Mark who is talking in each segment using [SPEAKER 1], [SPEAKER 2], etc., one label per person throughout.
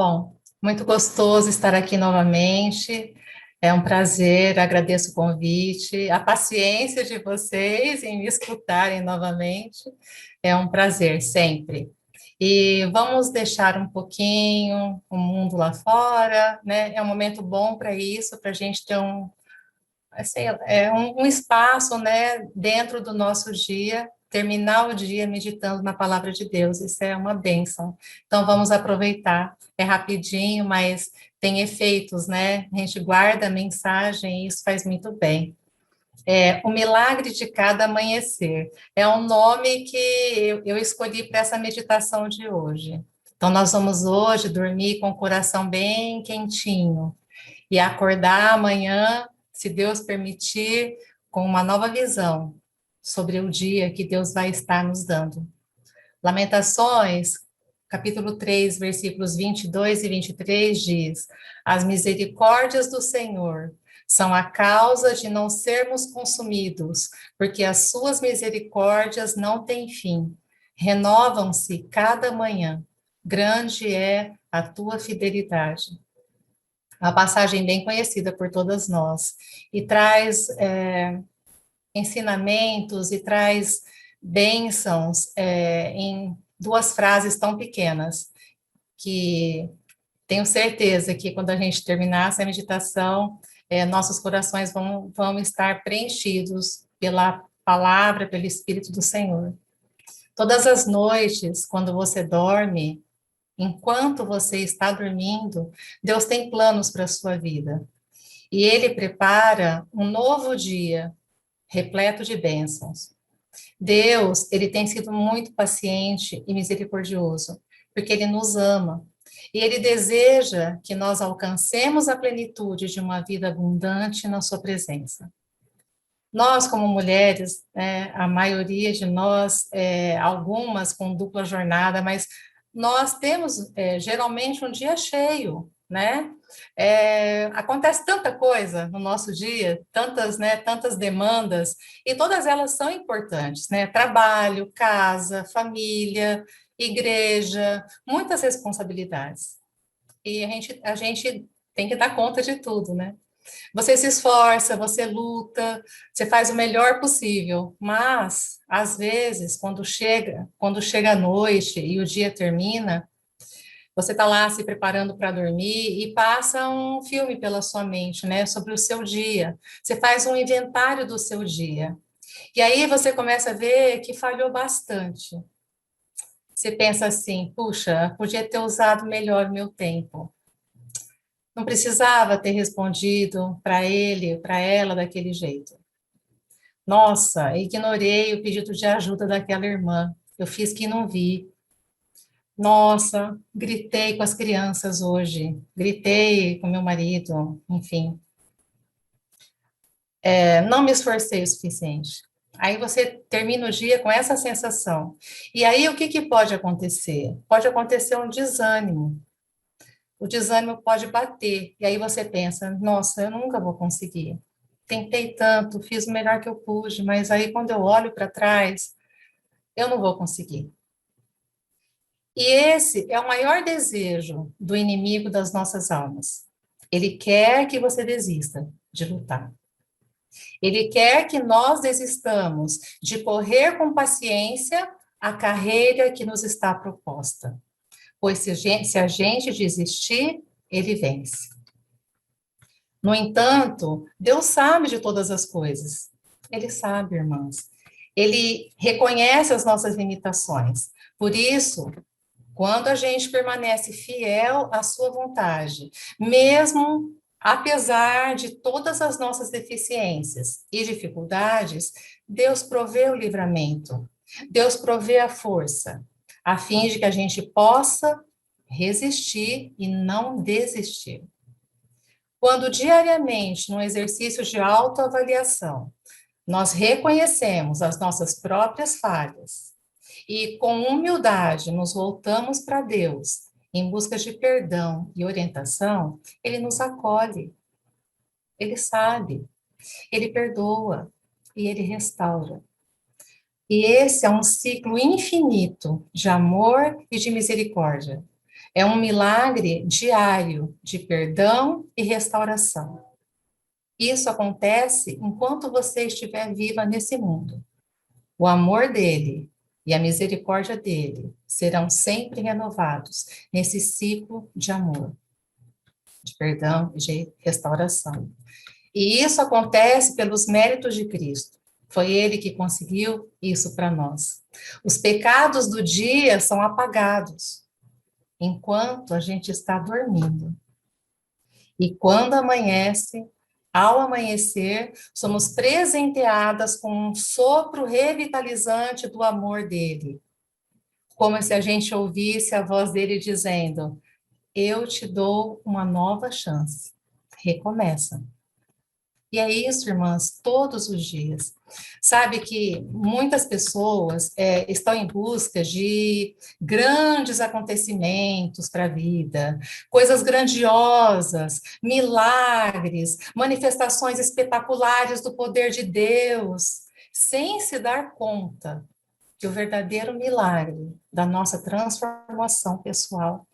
[SPEAKER 1] Bom, muito gostoso estar aqui novamente. É um prazer, agradeço o convite, a paciência de vocês em me escutarem novamente. É um prazer sempre. E vamos deixar um pouquinho o mundo lá fora, né? É um momento bom para isso, para a gente ter assim, um espaço, né, dentro do nosso dia, terminar o dia meditando na palavra de Deus. Isso é uma bênção. Então, vamos aproveitar. É rapidinho, mas tem efeitos, né? A gente guarda a mensagem e isso faz muito bem. O Milagre de Cada Amanhecer. É um nome que eu escolhi para essa meditação de hoje. Então, nós vamos hoje dormir com o coração bem quentinho e acordar amanhã, se Deus permitir, com uma nova visão sobre o dia que Deus vai estar nos dando. Lamentações, capítulo 3, versículos 22 e 23 diz: As misericórdias do Senhor são a causa de não sermos consumidos, porque as suas misericórdias não têm fim. Renovam-se cada manhã. Grande é a tua fidelidade. Uma passagem bem conhecida por todas nós, e traz ensinamentos e traz bênçãos em duas frases tão pequenas, que tenho certeza que quando a gente terminar essa meditação, nossos corações vão estar preenchidos pela palavra, pelo Espírito do Senhor. Todas as noites, quando você dorme, enquanto você está dormindo, Deus tem planos para a sua vida. E Ele prepara um novo dia, repleto de bênçãos. Deus, Ele tem sido muito paciente e misericordioso, porque Ele nos ama. E Ele deseja que nós alcancemos a plenitude de uma vida abundante na Sua presença. Nós, como mulheres, a maioria de nós, algumas com dupla jornada, mas nós temos geralmente um dia cheio, né? Acontece tanta coisa no nosso dia, tantas demandas, e todas elas são importantes, né? Trabalho, casa, família, igreja, muitas responsabilidades. E a gente tem que dar conta de tudo, né? Você se esforça, você luta, você faz o melhor possível, mas às vezes, quando chega a noite e o dia termina, você está lá se preparando para dormir e passa um filme pela sua mente, né, sobre o seu dia. Você faz um inventário do seu dia. E aí você começa a ver que falhou bastante. Você pensa assim, puxa, podia ter usado melhor o meu tempo. Não precisava ter respondido para ele, para ela daquele jeito. Nossa, ignorei o pedido de ajuda daquela irmã. Eu fiz que não vi. Nossa, gritei com as crianças hoje. Gritei com meu marido, enfim. Não me esforcei o suficiente. Aí você termina o dia com essa sensação. E aí o que pode acontecer? Pode acontecer um desânimo. O desânimo pode bater. E aí você pensa, nossa, eu nunca vou conseguir. Tentei tanto, fiz o melhor que eu pude, mas aí quando eu olho para trás, eu não vou conseguir. E esse é o maior desejo do inimigo das nossas almas. Ele quer que você desista de lutar. Ele quer que nós desistamos de correr com paciência a carreira que nos está proposta. Pois se a gente desistir, ele vence. No entanto, Deus sabe de todas as coisas. Ele sabe, irmãs. Ele reconhece as nossas limitações. Por isso, quando a gente permanece fiel à sua vontade, mesmo apesar de todas as nossas deficiências e dificuldades, Deus provê o livramento. Deus provê a força, a fim de que a gente possa resistir e não desistir. Quando diariamente, no exercício de autoavaliação, nós reconhecemos as nossas próprias falhas e, com humildade, nos voltamos para Deus em busca de perdão e orientação, Ele nos acolhe, Ele sabe, Ele perdoa e Ele restaura. E esse é um ciclo infinito de amor e de misericórdia. É um milagre diário de perdão e restauração. Isso acontece enquanto você estiver viva nesse mundo. O amor dele e a misericórdia dele serão sempre renovados nesse ciclo de amor, de perdão e de restauração. E isso acontece pelos méritos de Cristo. Foi ele que conseguiu isso para nós. Os pecados do dia são apagados enquanto a gente está dormindo. E quando amanhece, ao amanhecer, somos presenteadas com um sopro revitalizante do amor dele. Como se a gente ouvisse a voz dele dizendo: eu te dou uma nova chance. Recomeça. E é isso, irmãs, todos os dias. Sabe que muitas pessoas estão em busca de grandes acontecimentos para a vida, coisas grandiosas, milagres, manifestações espetaculares do poder de Deus, sem se dar conta que o verdadeiro milagre da nossa transformação pessoal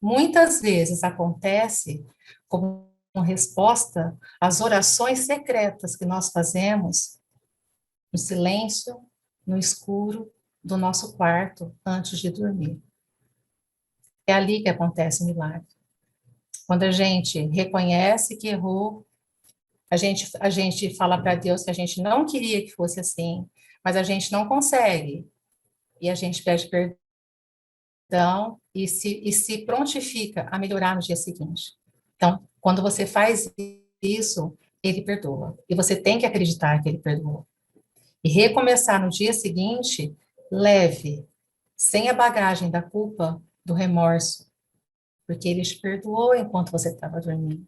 [SPEAKER 1] muitas vezes acontece como resposta às orações secretas que nós fazemos no silêncio, no escuro do nosso quarto antes de dormir. É ali que acontece o milagre. Quando a gente reconhece que errou, a gente fala para Deus que a gente não queria que fosse assim, mas a gente não consegue. E a gente pede perdão e se prontifica a melhorar no dia seguinte. Então, quando você faz isso, ele perdoa. E você tem que acreditar que ele perdoou. E recomeçar no dia seguinte, leve, sem a bagagem da culpa, do remorso, porque ele te perdoou enquanto você estava dormindo.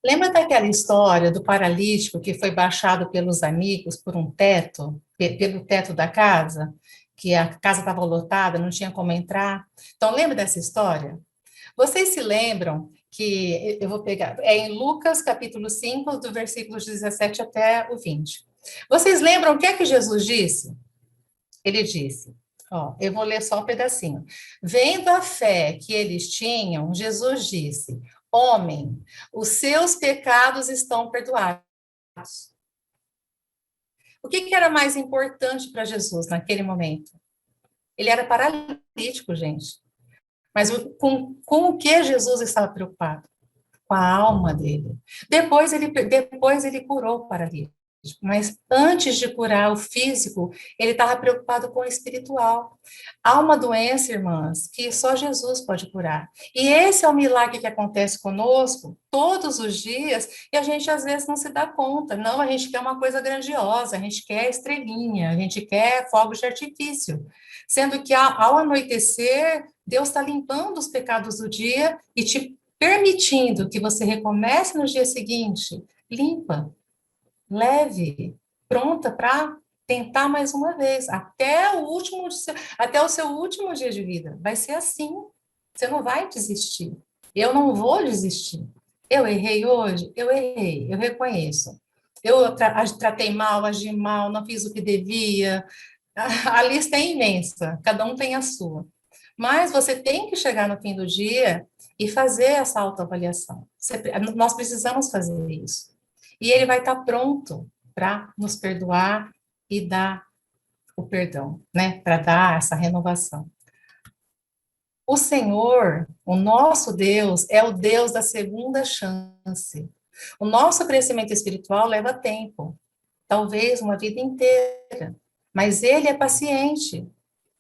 [SPEAKER 1] Lembra daquela história do paralítico que foi baixado pelos amigos por um teto, pelo teto da casa, que a casa estava lotada, não tinha como entrar? Então, lembra dessa história? Vocês se lembram que, eu vou pegar, é em Lucas capítulo 5, do versículo 17 até o 20. Vocês lembram o que é que Jesus disse? Ele disse, ó, eu vou ler só um pedacinho. Vendo a fé que eles tinham, Jesus disse: homem, os seus pecados estão perdoados. O que era mais importante para Jesus naquele momento? Ele era paralítico, gente. Mas com o que Jesus estava preocupado? Com a alma dele. Depois ele curou o paralítico, mas antes de curar o físico, ele estava preocupado com o espiritual. Há uma doença, irmãs, que só Jesus pode curar. E esse é o milagre que acontece conosco todos os dias, e a gente às vezes não se dá conta. Não, a gente quer uma coisa grandiosa, a gente quer estrelinha, a gente quer fogos de artifício. Sendo que ao anoitecer, Deus está limpando os pecados do dia e te permitindo que você recomece no dia seguinte, limpa, leve, pronta para tentar mais uma vez, até o seu último dia de vida. Vai ser assim. Você não vai desistir. Eu não vou desistir. Eu errei hoje? Eu errei, eu reconheço. Eu tratei mal, agi mal, não fiz o que devia. A lista é imensa, cada um tem a sua. Mas você tem que chegar no fim do dia e fazer essa autoavaliação. Nós precisamos fazer isso. E ele vai estar pronto para nos perdoar e dar o perdão, né? Para dar essa renovação. O Senhor, o nosso Deus, é o Deus da segunda chance. O nosso crescimento espiritual leva tempo, talvez uma vida inteira, mas ele é paciente,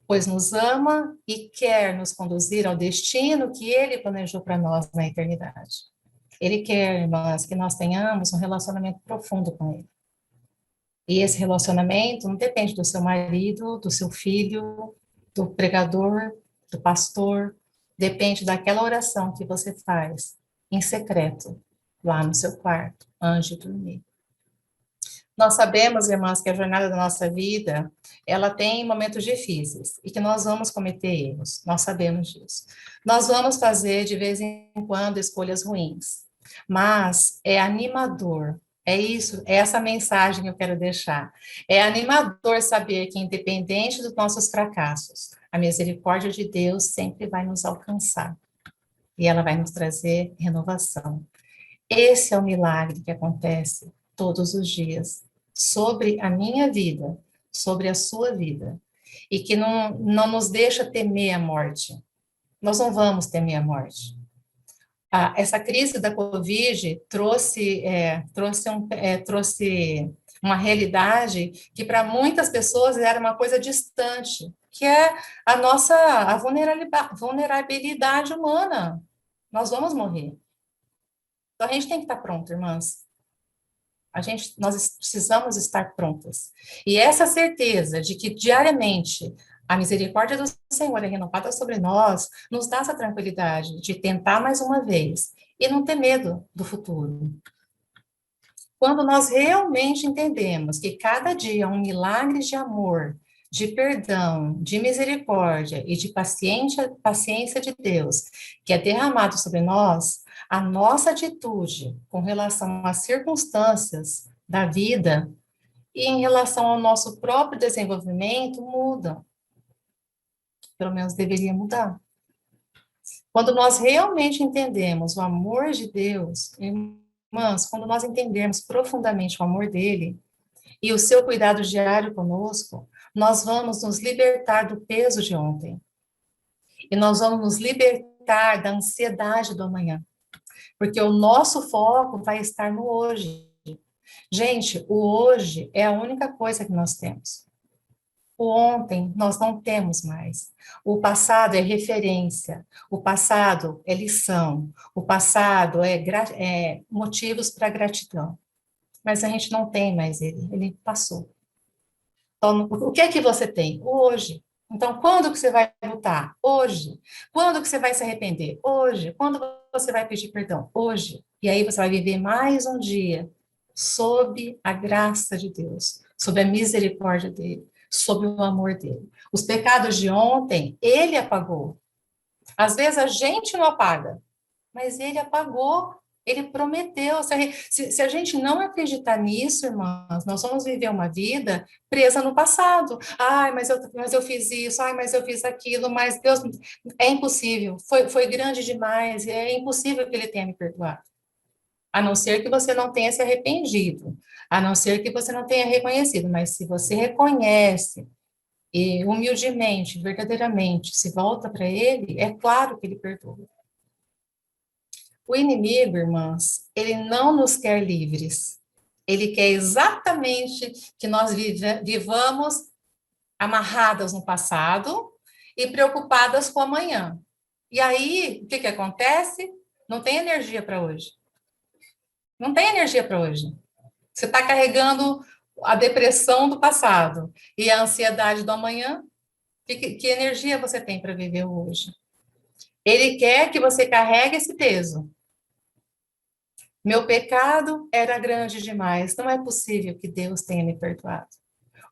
[SPEAKER 1] pois nos ama e quer nos conduzir ao destino que ele planejou para nós na eternidade. Ele quer, irmãs, que nós tenhamos um relacionamento profundo com ele. E esse relacionamento não depende do seu marido, do seu filho, do pregador, do pastor, depende daquela oração que você faz em secreto, lá no seu quarto, antes de dormir. Nós sabemos, irmãs, que a jornada da nossa vida, ela tem momentos difíceis e que nós vamos cometer erros, nós sabemos disso. Nós vamos fazer, de vez em quando, escolhas ruins, mas é animador, é isso, é essa mensagem que eu quero deixar. É animador saber que, independente dos nossos fracassos, a misericórdia de Deus sempre vai nos alcançar e ela vai nos trazer renovação. Esse é o milagre que acontece todos os dias sobre a minha vida, sobre a sua vida, e que não nos deixa temer a morte. Nós não vamos temer a morte. Essa crise da Covid trouxe uma realidade que para muitas pessoas era uma coisa distante, que é a vulnerabilidade humana. Nós vamos morrer. Então a gente tem que estar pronto, irmãs. Nós precisamos estar prontas. E essa certeza de que diariamente a misericórdia do Senhor é renovada sobre nós, nos dá essa tranquilidade de tentar mais uma vez e não ter medo do futuro. Quando nós realmente entendemos que cada dia é um milagre de amor, de perdão, de misericórdia e de paciência de Deus, que é derramado sobre nós, a nossa atitude com relação às circunstâncias da vida e em relação ao nosso próprio desenvolvimento muda. Pelo menos deveria mudar. Quando nós realmente entendemos o amor de Deus, irmãs, quando nós entendermos profundamente o amor dele e o seu cuidado diário conosco, nós vamos nos libertar do peso de ontem. E nós vamos nos libertar da ansiedade do amanhã. Porque o nosso foco vai estar no hoje. Gente, o hoje é a única coisa que nós temos. O ontem nós não temos mais. O passado é referência, o passado é lição, o passado é motivos para gratidão. Mas a gente não tem mais ele passou. Então, o que é que você tem? O hoje. Então, quando que você vai lutar? Hoje. Quando que você vai se arrepender? Hoje. Quando você vai pedir perdão? Hoje. E aí você vai viver mais um dia sob a graça de Deus, sob a misericórdia dele, sob o amor dele. Os pecados de ontem, ele apagou. Às vezes a gente não apaga, mas ele apagou, ele prometeu. Se a gente não acreditar nisso, irmãs, nós vamos viver uma vida presa no passado. Ai, mas eu fiz isso, ai, mas eu fiz aquilo, mas Deus, é impossível, foi grande demais, é impossível que ele tenha me perdoado. A não ser que você não tenha se arrependido, a não ser que você não tenha reconhecido, mas se você reconhece e humildemente, verdadeiramente, se volta para ele, é claro que ele perdoa. O inimigo, irmãs, ele não nos quer livres. Ele quer exatamente que nós vivamos amarradas no passado e preocupadas com o amanhã. E aí, o que acontece? Não tem energia para hoje. Não tem energia para hoje. Você está carregando a depressão do passado e a ansiedade do amanhã. Que energia você tem para viver hoje? Ele quer que você carregue esse peso. Meu pecado era grande demais, não é possível que Deus tenha me perdoado.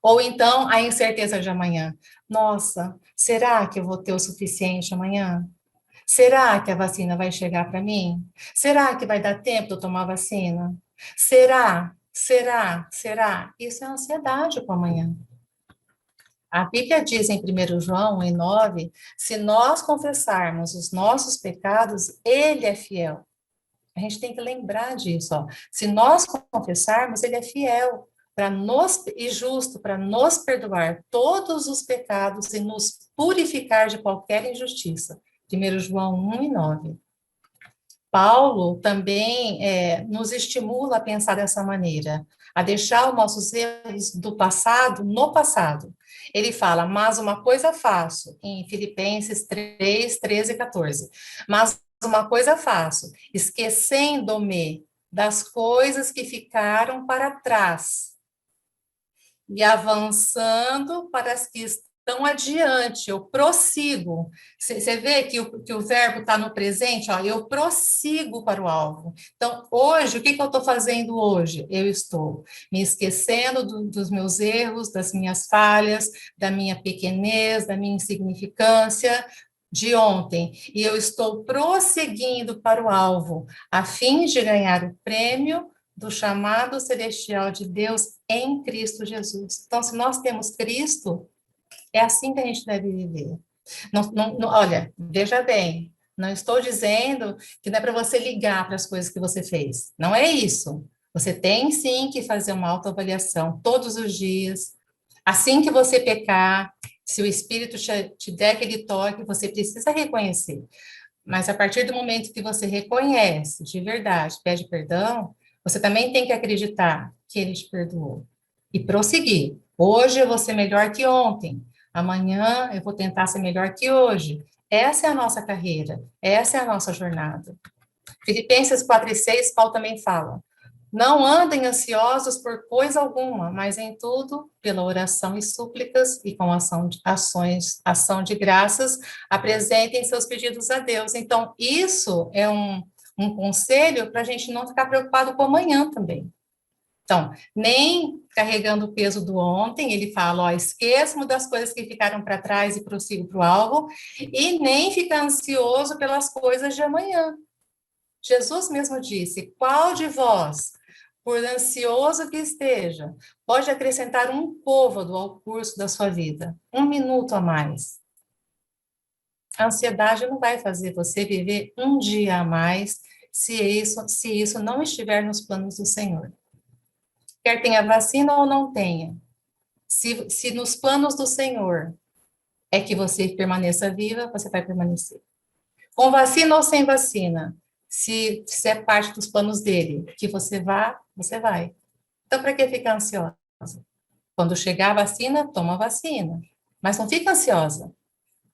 [SPEAKER 1] Ou então a incerteza de amanhã. Nossa, será que eu vou ter o suficiente amanhã? Será que a vacina vai chegar para mim? Será que vai dar tempo de eu tomar a vacina? Será? Será? Será? Isso é ansiedade para amanhã. A Bíblia diz em 1 João 1,9, se nós confessarmos os nossos pecados, ele é fiel. A gente tem que lembrar disso, ó. Se nós confessarmos, ele é fiel e justo para nos perdoar todos os pecados e nos purificar de qualquer injustiça. 1 João 1,9. Paulo também nos estimula a pensar dessa maneira, a deixar os nossos erros do passado no passado. Ele fala, mas uma coisa faço, em Filipenses 3, 13 e 14. Mas uma coisa faço, esquecendo-me das coisas que ficaram para trás e avançando para as que estão adiante, eu prossigo. Você vê que o verbo está no presente, ó, eu prossigo para o alvo. Então, hoje, o que eu estou fazendo hoje? Eu estou me esquecendo dos meus erros, das minhas falhas, da minha pequenez, da minha insignificância, de ontem, e eu estou prosseguindo para o alvo, a fim de ganhar o prêmio do chamado celestial de Deus em Cristo Jesus. Então, se nós temos Cristo, é assim que a gente deve viver. Olha, veja bem, não estou dizendo que não é para você ligar para as coisas que você fez. Não é isso. Você tem sim que fazer uma autoavaliação todos os dias. Assim que você pecar, se o Espírito te der aquele toque, você precisa reconhecer. Mas a partir do momento que você reconhece de verdade, pede perdão, você também tem que acreditar que ele te perdoou e prosseguir. Hoje eu vou ser melhor que ontem. Amanhã eu vou tentar ser melhor que hoje. Essa é a nossa carreira, essa é a nossa jornada. Filipenses 4:6, Paulo também fala: não andem ansiosos por coisa alguma, mas em tudo, pela oração e súplicas e com ação de graças, apresentem seus pedidos a Deus. Então, isso é um conselho para a gente não ficar preocupado com amanhã também. Então, nem carregando o peso do ontem, ele fala, ó, esqueço-me das coisas que ficaram para trás e prossigo para o alvo, e nem ficar ansioso pelas coisas de amanhã. Jesus mesmo disse: qual de vós, por ansioso que esteja, pode acrescentar um côvado ao curso da sua vida? Um minuto a mais. A ansiedade não vai fazer você viver um dia a mais se isso não estiver nos planos do Senhor. Quer tenha vacina ou não tenha, se nos planos do Senhor é que você permaneça viva, você vai permanecer. Com vacina ou sem vacina, se é parte dos planos dele, que você vá, você vai. Então, para que ficar ansiosa? Quando chegar a vacina, toma a vacina. Mas não fica ansiosa,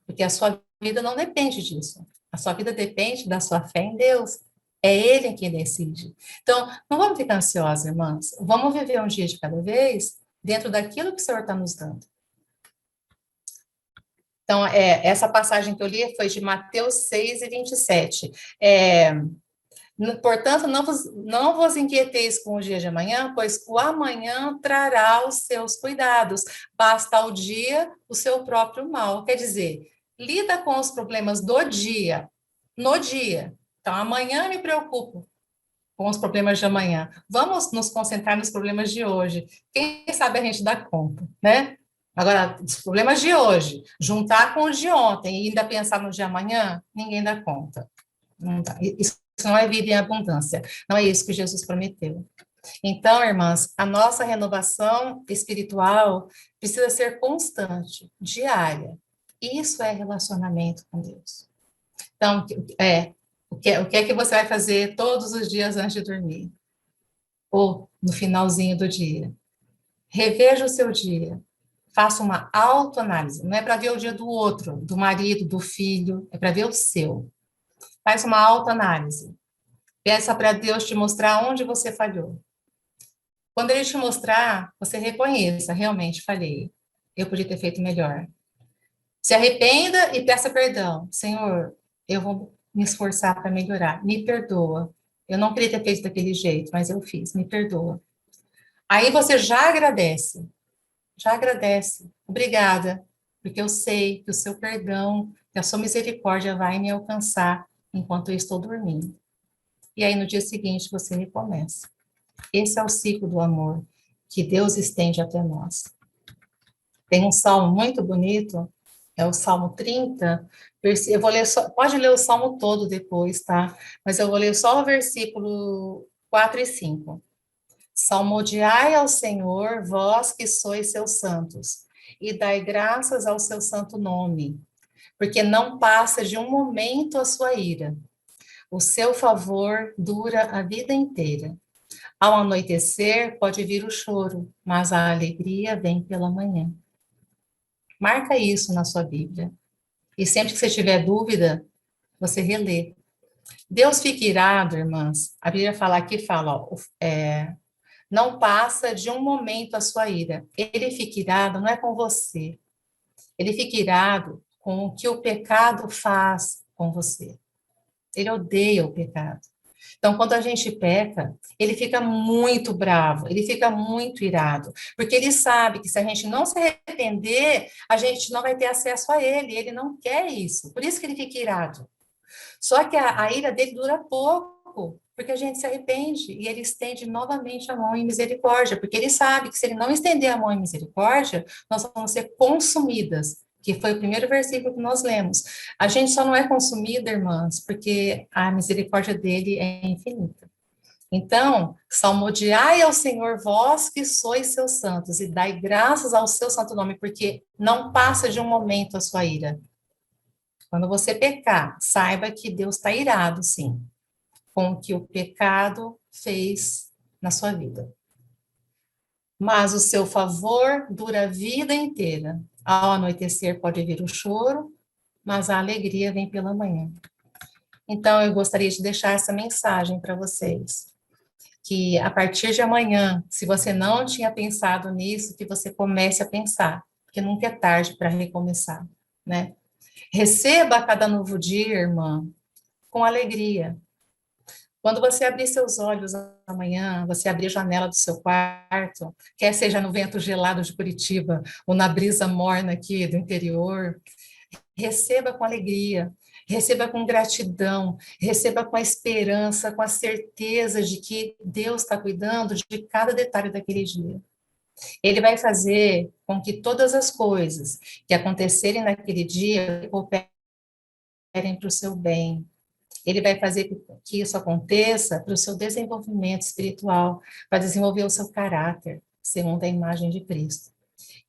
[SPEAKER 1] porque a sua vida não depende disso. A sua vida depende da sua fé em Deus. É Ele quem decide. Então, não vamos ficar ansiosos, irmãs. Vamos viver um dia de cada vez dentro daquilo que o Senhor está nos dando. Então, essa passagem que eu li foi de Mateus 6:27. Portanto, não vos inquieteis com o dia de amanhã, pois o amanhã trará os seus cuidados. Basta ao dia o seu próprio mal. Quer dizer, lida com os problemas do dia, no dia. Então, amanhã me preocupo com os problemas de amanhã. Vamos nos concentrar nos problemas de hoje. Quem sabe a gente dá conta, né? Agora, os problemas de hoje, juntar com os de ontem e ainda pensar no de amanhã, ninguém dá conta. Não dá. Isso não é vida em abundância. Não é isso que Jesus prometeu. Então, irmãs, a nossa renovação espiritual precisa ser constante, diária. Isso é relacionamento com Deus. Então, o que é que você vai fazer todos os dias antes de dormir? Ou no finalzinho do dia? Reveja o seu dia. Faça uma autoanálise. Não é para ver o dia do outro, do marido, do filho, é para ver o seu. Faz uma autoanálise. Peça para Deus te mostrar onde você falhou. Quando Ele te mostrar, você reconheça, realmente falhei. Eu podia ter feito melhor. Se arrependa e peça perdão. Senhor, eu vou me esforçar para melhorar. Me perdoa. Eu não queria ter feito daquele jeito, mas eu fiz. Me perdoa. Aí você já agradece. Já agradece. Obrigada, porque eu sei que o seu perdão, que a sua misericórdia vai me alcançar enquanto eu estou dormindo. E aí, no dia seguinte, você recomeça. Esse é o ciclo do amor que Deus estende até nós. Tem um salmo muito bonito, é o Salmo 30, eu vou ler só, pode ler o salmo todo depois, tá? Mas eu vou ler só o versículo 4 e 5. Salmodiai ao Senhor, vós que sois seus santos, e dai graças ao seu santo nome, porque não passa de um momento a sua ira. O seu favor dura a vida inteira. Ao anoitecer pode vir o choro, mas a alegria vem pela manhã. Marca isso na sua Bíblia. E sempre que você tiver dúvida, você relê. Deus fica irado, irmãs. A Bíblia fala, ó, não passa de um momento a sua ira. Ele fica irado, não é com você. Ele fica irado com o que o pecado faz com você. Ele odeia o pecado. Então, quando a gente peca, ele fica muito bravo, ele fica muito irado, porque ele sabe que se a gente não se arrepender, a gente não vai ter acesso a ele não quer isso, por isso que ele fica irado. Só que a ira dele dura pouco, porque a gente se arrepende e ele estende novamente a mão em misericórdia, porque ele sabe que se ele não estender a mão em misericórdia, nós vamos ser consumidas, que foi o primeiro versículo que nós lemos. A gente só não é consumido, irmãs, porque a misericórdia dele é infinita. Então, salmodiai ao Senhor vós que sois seus santos, e dai graças ao seu santo nome, porque não passa de um momento a sua ira. Quando você pecar, saiba que Deus está irado, sim, com o que o pecado fez na sua vida. Mas o seu favor dura a vida inteira. Ao anoitecer pode vir o choro, mas a alegria vem pela manhã. Então, eu gostaria de deixar essa mensagem para vocês, que a partir de amanhã, se você não tinha pensado nisso, que você comece a pensar, porque nunca é tarde para recomeçar, né? Receba cada novo dia, irmã, com alegria. Quando você abrir seus olhos amanhã, você abrir a janela do seu quarto, quer seja no vento gelado de Curitiba ou na brisa morna aqui do interior, receba com alegria, receba com gratidão, receba com a esperança, com a certeza de que Deus está cuidando de cada detalhe daquele dia. Ele vai fazer com que todas as coisas que acontecerem naquele dia cooperem para o seu bem. Ele vai fazer que isso aconteça para o seu desenvolvimento espiritual, para desenvolver o seu caráter, segundo a imagem de Cristo.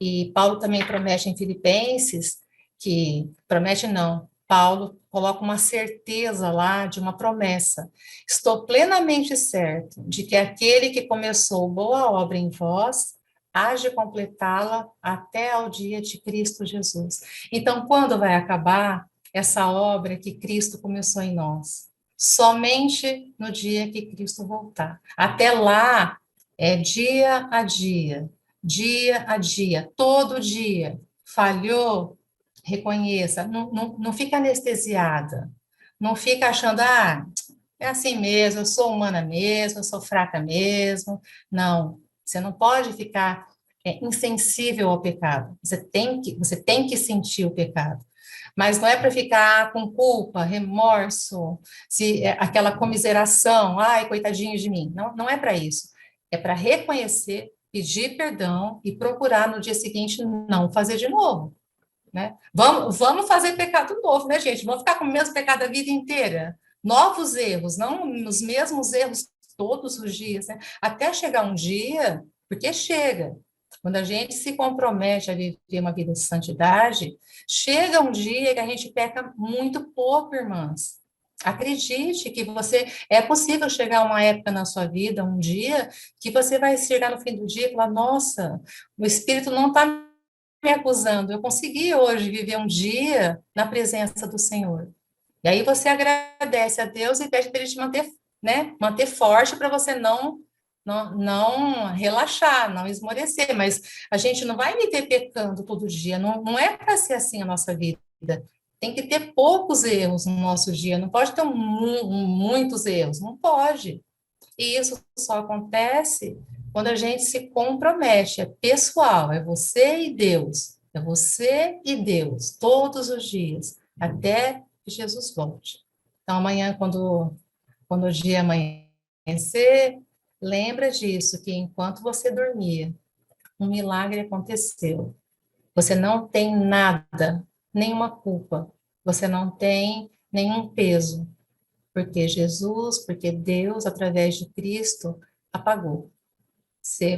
[SPEAKER 1] E Paulo também promete em Filipenses, que, promete não, Paulo coloca uma certeza lá de uma promessa. Estou plenamente certo de que aquele que começou boa obra em vós, há de completá-la até ao dia de Cristo Jesus. Então, quando vai acabar essa obra que Cristo começou em nós? Somente no dia que Cristo voltar. Até lá, é dia a dia, todo dia. Falhou, reconheça, não fica anestesiada, não fica achando, é assim mesmo, eu sou humana mesmo, eu sou fraca mesmo. Não, você não pode ficar insensível ao pecado, você tem que sentir o pecado. Mas não é para ficar com culpa, remorso, aquela comiseração, ai, coitadinho de mim. Não, não é para isso. É para reconhecer, pedir perdão e procurar no dia seguinte não fazer de novo, né? Vamos fazer pecado novo, né, gente? Vamos ficar com o mesmo pecado a vida inteira. Novos erros, não os mesmos erros todos os dias, né? Até chegar um dia, porque chega. Quando a gente se compromete a viver uma vida de santidade, chega um dia que a gente peca muito pouco, irmãs. Acredite que é possível chegar uma época na sua vida, um dia, que você vai chegar no fim do dia e falar, nossa, o Espírito não está me acusando, eu consegui hoje viver um dia na presença do Senhor. E aí você agradece a Deus e pede para Ele te manter, né, manter forte para você não relaxar, não esmorecer, mas a gente não vai viver pecando todo dia, não é para ser assim a nossa vida. Tem que ter poucos erros no nosso dia, não pode ter muitos erros, não pode. E isso só acontece quando a gente se compromete, é pessoal, é você e Deus, é você e Deus, todos os dias, até que Jesus volte. Então, amanhã, quando o dia amanhecer, lembra disso, que enquanto você dormia, um milagre aconteceu. Você não tem nada, nenhuma culpa, você não tem nenhum peso, porque Deus, através de Cristo, apagou.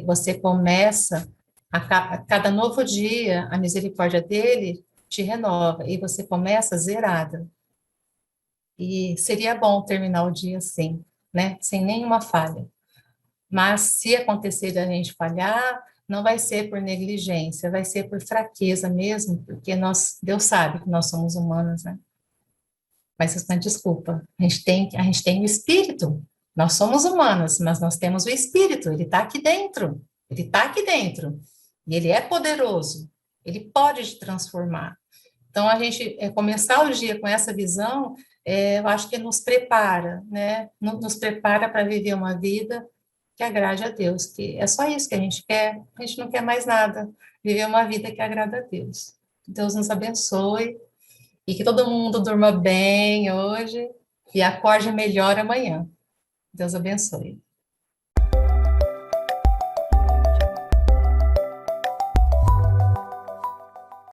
[SPEAKER 1] Você começa, a cada novo dia, a misericórdia dele te renova, e você começa zerada. E seria bom terminar o dia assim, né? Sem nenhuma falha. Mas se acontecer da gente falhar, não vai ser por negligência, vai ser por fraqueza mesmo, porque Deus sabe que nós somos humanos, né? Mas isso não é desculpa. A gente tem o espírito. Nós somos humanos, mas nós temos o espírito. Ele está aqui dentro. Ele está aqui dentro. E ele é poderoso. Ele pode te transformar. Então, a gente começar o dia com essa visão, eu acho que nos prepara, né? Nos prepara para viver uma vida que agrade a Deus, que é só isso que a gente quer. A gente não quer mais nada. Viver uma vida que agrada a Deus. Deus nos abençoe e que todo mundo durma bem hoje e acorde melhor amanhã. Deus abençoe.